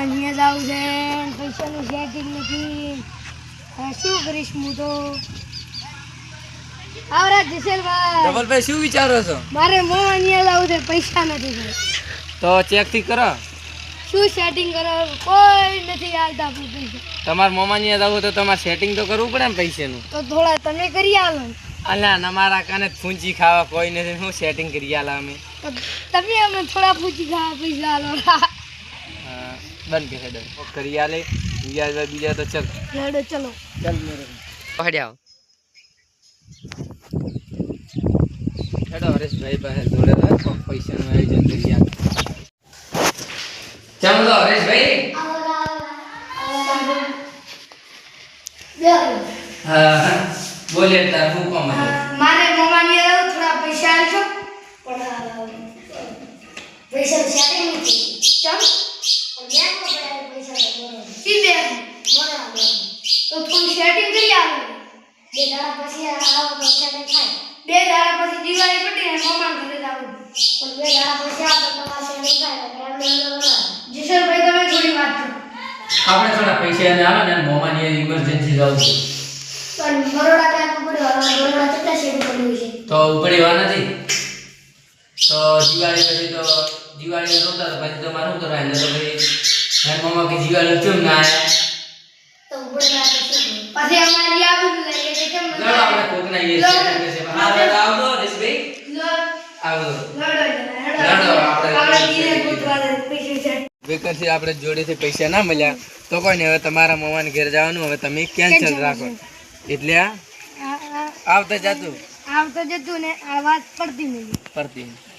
મોમાં અહીંયા જાવ છે પૈસાનું સેટિંગ નથી શું કરીશ હું તો આવરા જસેલભાઈ ધવલભાઈ શું વિચારો છો મારે મોમાં અહીંયા જાવ છે પૈસા નથી તો ચેક થી કરો શું સેટિંગ કરો કોઈ નથી આલતા પૈસા તમાર મોમાની જાવ તો તમારે સેટિંગ તો કરવું પડે ને પૈસાનું તો થોડા તમે કરી આલો અલ્યા અમારા કાને ફૂંચી ખાવા કોઈ નથી હું સેટિંગ કરી આલા અમે તો તમે અમે થોડા પૂછી ખાવા પૈસા આલો બંધ કે હેડો કરી આલે બીજા તો ચલ લડો ચલો ચલ મેરે હડ્યા હેડો હરેશભાઈ પાસે જોડે પૈસાનું આયોજન કરી આલે ચાલો હરેશભાઈ હા બોલે તાર હું કોમ મારે મોમાની આલો થોડા પૈસા આલજો પણ પૈસા સેટિંગ નથી ચમ પણ બેંક માં પૈસા તો સી બેંક બરાબર તો થોડું સેટિંગ કરી આલો બે દાડા પછી આવો તો સેટિંગ થાય બે દાડા પછી દિવાળી પટી ને મોમાન ઘરે જાવ પણ બે દાડા પછી આવો તો તમારે સેટિંગ થાય જસરભાઈ તમે થોડી વાત કરો આપણે થોડા પૈસા અને આવે ને મોમાની ઇમરજન્સી જાવ છે પણ બરોડા કામ પડ્યો બરોડા કેટલા સેટિંગ કર્યું છે તો ઉપડીવા નથી તો દિવાળી પછી તો દિવાળી નહોતા તો પછી તમારે શું કરવાનું તો ભાઈ એમ મમ્મા કે દિવાળી કેમ ના આયા તો ઉપડવા પછી અમારી આવું લઈએ કે કેમ લડો આપણે કોકના એ સેટિંગ છે હા લડો આવજો રેશભાઈ આવજો લડો આપણે ધીરે ગુતવાલે પૈસા છે વેકન્સી આપણે જોડેથી પૈસા ના મળ્યા તો કોઈ નહીં હવે તમારા મમ્માને ઘેર જવાનું હવે તમે કેન્સલ રાખો એટલે આવતા જતું ને આ વાત પડતી નહીં